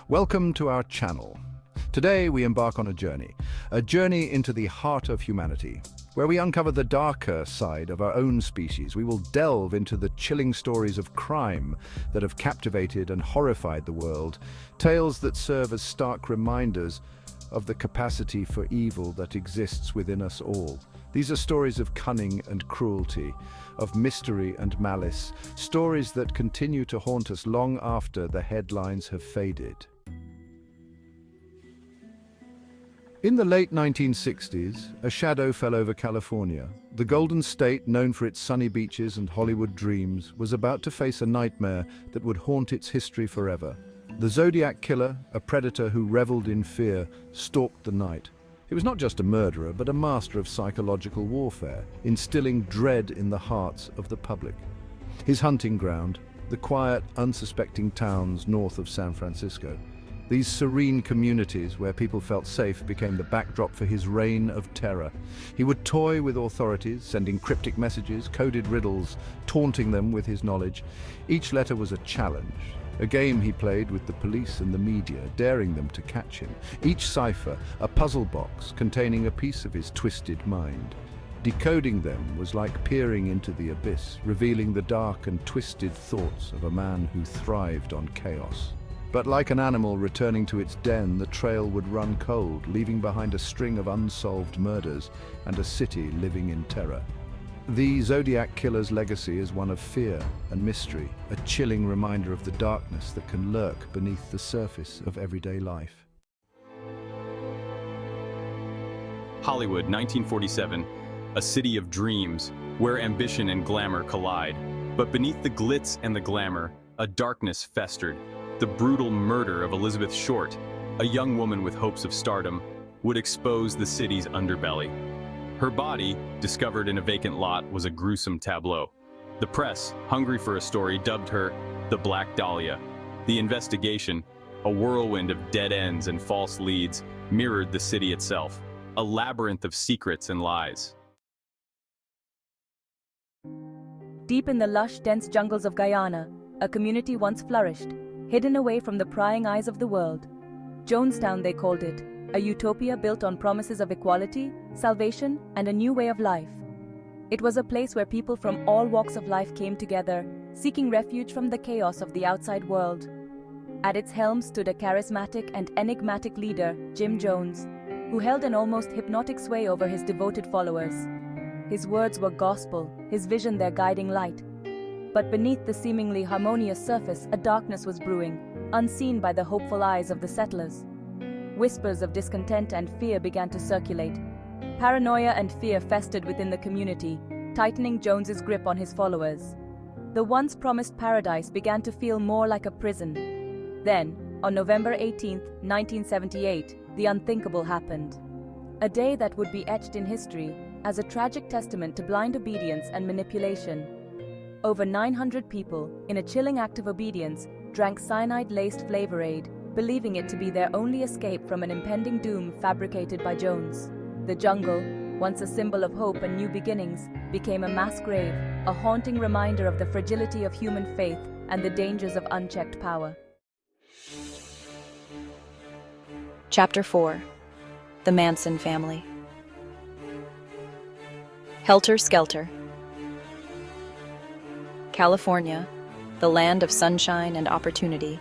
Welcome to our channel. Today we embark on a journey into the heart of humanity, where we uncover the darker side of our own species. We will delve into the chilling stories of crime that have captivated and horrified the world, tales that serve as stark reminders of the capacity for evil that exists within us all. These are stories of cunning and cruelty, of mystery and malice, stories that continue to haunt us long after the headlines have faded. In the late 1960s, a shadow fell over California. The Golden State, known for its sunny beaches and Hollywood dreams, was about to face a nightmare that would haunt its history forever. The Zodiac Killer, a predator who reveled in fear, stalked the night. He was not just a murderer, but a master of psychological warfare, instilling dread in the hearts of the public. His hunting ground, the quiet, unsuspecting towns north of San Francisco. These serene communities where people felt safe became the backdrop for his reign of terror. He would toy with authorities, sending cryptic messages, coded riddles, taunting them with his knowledge. Each letter was a challenge, a game he played with the police and the media, daring them to catch him. Each cipher, a puzzle box containing a piece of his twisted mind. Decoding them was like peering into the abyss, revealing the dark and twisted thoughts of a man who thrived on chaos. But like an animal returning to its den, the trail would run cold, leaving behind a string of unsolved murders and a city living in terror. The Zodiac Killer's legacy is one of fear and mystery, a chilling reminder of the darkness that can lurk beneath the surface of everyday life. Hollywood, 1947, a city of dreams, where ambition and glamour collide. But beneath the glitz and the glamour, a darkness festered. The brutal murder of Elizabeth Short, a young woman with hopes of stardom, would expose the city's underbelly. Her body, discovered in a vacant lot, was a gruesome tableau. The press, hungry for a story, dubbed her the Black Dahlia. The investigation, a whirlwind of dead ends and false leads, mirrored the city itself, a labyrinth of secrets and lies. Deep in the lush, dense jungles of Guyana, a community once flourished, hidden away from the prying eyes of the world. Jonestown, they called it, a utopia built on promises of equality, salvation, and a new way of life. It was a place where people from all walks of life came together, seeking refuge from the chaos of the outside world. At its helm stood a charismatic and enigmatic leader, Jim Jones, who held an almost hypnotic sway over his devoted followers. His words were gospel, his vision their guiding light. But beneath the seemingly harmonious surface, a darkness was brewing, unseen by the hopeful eyes of the settlers. Whispers of discontent and fear began to circulate. Paranoia and fear festered within the community, tightening Jones's grip on his followers. The once promised paradise began to feel more like a prison. Then, on November 18, 1978, the unthinkable happened. A day that would be etched in history as a tragic testament to blind obedience and manipulation. Over 900 people, in a chilling act of obedience, drank cyanide-laced Flavor Aid, believing it to be their only escape from an impending doom fabricated by Jones. The jungle, once a symbol of hope and new beginnings, became a mass grave, a haunting reminder of the fragility of human faith and the dangers of unchecked power. Chapter 4. The Manson Family. Helter Skelter. California, the land of sunshine and opportunity,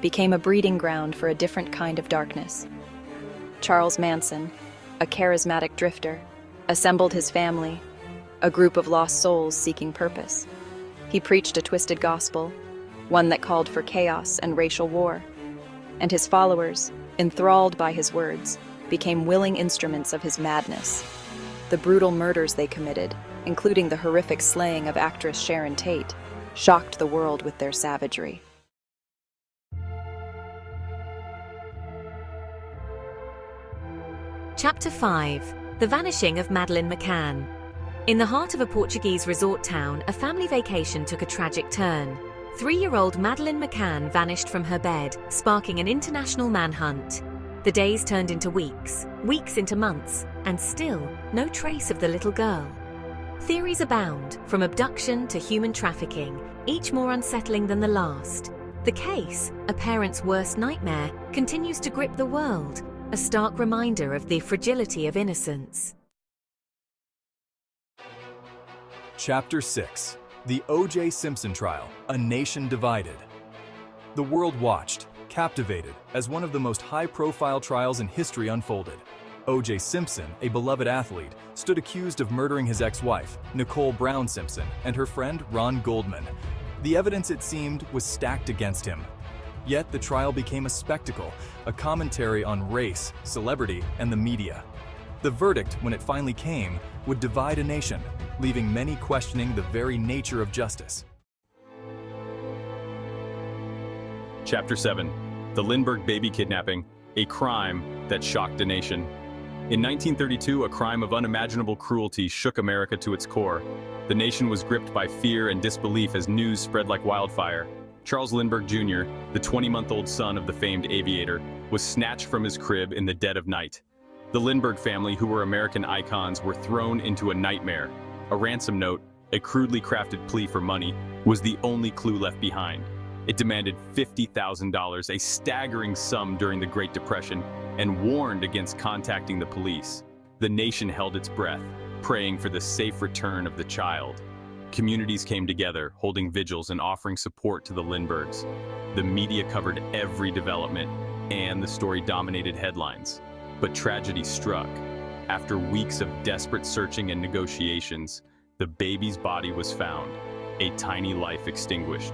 became a breeding ground for a different kind of darkness. Charles Manson, a charismatic drifter, assembled his family, a group of lost souls seeking purpose. He preached a twisted gospel, one that called for chaos and racial war, and his followers, enthralled by his words, became willing instruments of his madness. The brutal murders they committed, including the horrific slaying of actress Sharon Tate, shocked the world with their savagery. Chapter 5. The Vanishing of Madeleine McCann. In the heart of a Portuguese resort town, a family vacation took a tragic turn. 3-year-old Madeleine McCann vanished from her bed, sparking an international manhunt. The days turned into weeks, weeks into months, and still no trace of the little girl. Theories abound, from abduction to human trafficking, each more unsettling than the last. The case, a parent's worst nightmare, continues to grip the world, a stark reminder of the fragility of innocence. Chapter 6. The O.J. Simpson Trial, A Nation Divided. The world watched, captivated, as one of the most high-profile trials in history unfolded. O.J. Simpson, a beloved athlete, stood accused of murdering his ex-wife, Nicole Brown Simpson, and her friend Ron Goldman. The evidence, it seemed, was stacked against him. Yet the trial became a spectacle, a commentary on race, celebrity, and the media. The verdict, when it finally came, would divide a nation, leaving many questioning the very nature of justice. Chapter 7. The Lindbergh baby kidnapping, a crime that shocked a nation. In 1932, a crime of unimaginable cruelty shook America to its core. The nation was gripped by fear and disbelief as news spread like wildfire. Charles Lindbergh Jr., the 20-month-old son of the famed aviator, was snatched from his crib in the dead of night. The Lindbergh family, who were American icons, were thrown into a nightmare. A ransom note, a crudely crafted plea for money, was the only clue left behind. It demanded $50,000, a staggering sum during the Great Depression, and warned against contacting the police. The nation held its breath, praying for the safe return of the child. Communities came together, holding vigils and offering support to the Lindberghs. The media covered every development, and the story dominated headlines. But tragedy struck. After weeks of desperate searching and negotiations, the baby's body was found, a tiny life extinguished.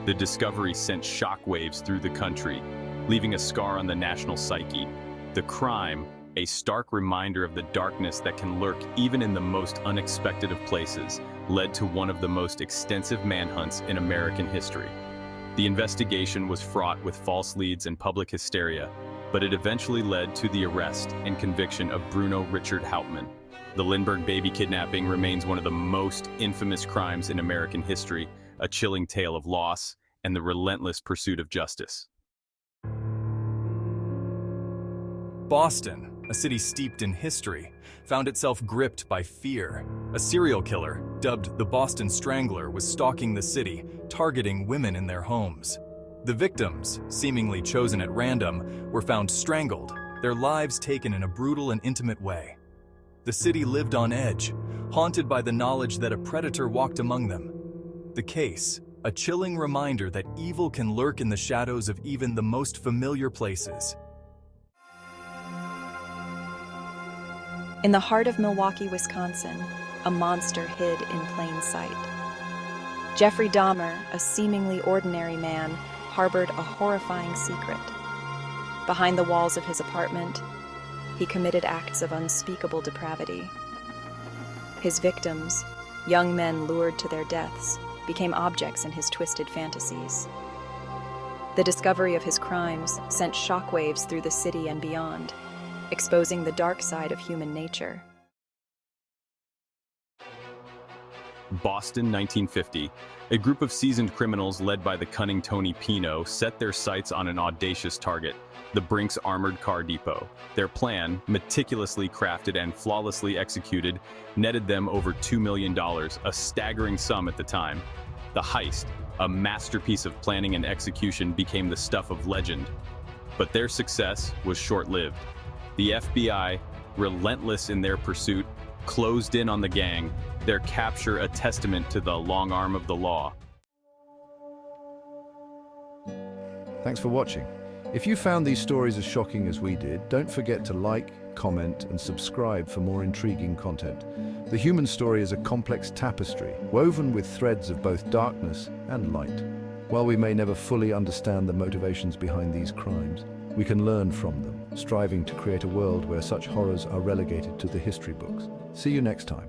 The discovery sent shockwaves through the country, leaving a scar on the national psyche. The crime, a stark reminder of the darkness that can lurk even in the most unexpected of places, led to one of the most extensive manhunts in American history. The investigation was fraught with false leads and public hysteria, but it eventually led to the arrest and conviction of Bruno Richard Hauptmann. The Lindbergh baby kidnapping remains one of the most infamous crimes in American history, a chilling tale of loss and the relentless pursuit of justice. Boston, a city steeped in history, found itself gripped by fear. A serial killer, dubbed the Boston Strangler, was stalking the city, targeting women in their homes. The victims, seemingly chosen at random, were found strangled, their lives taken in a brutal and intimate way. The city lived on edge, haunted by the knowledge that a predator walked among them. The case, a chilling reminder that evil can lurk in the shadows of even the most familiar places. In the heart of Milwaukee, Wisconsin, a monster hid in plain sight. Jeffrey Dahmer, a seemingly ordinary man, harbored a horrifying secret. Behind the walls of his apartment, he committed acts of unspeakable depravity. His victims, young men lured to their deaths, became objects in his twisted fantasies. The discovery of his crimes sent shockwaves through the city and beyond, exposing the dark side of human nature. Boston, 1950. A group of seasoned criminals led by the cunning Tony Pino set their sights on an audacious target, the Brinks Armored Car Depot. Their plan, meticulously crafted and flawlessly executed, netted them over $2 million, a staggering sum at the time. The heist, a masterpiece of planning and execution, became the stuff of legend. But their success was short-lived. The FBI, relentless in their pursuit, closed in on the gang, their capture a testament to the long arm of the law. Thanks for watching. If you found these stories as shocking as we did, don't forget to like, comment, and subscribe for more intriguing content. The human story is a complex tapestry, woven with threads of both darkness and light. While we may never fully understand the motivations behind these crimes, we can learn from them, striving to create a world where such horrors are relegated to the history books. See you next time.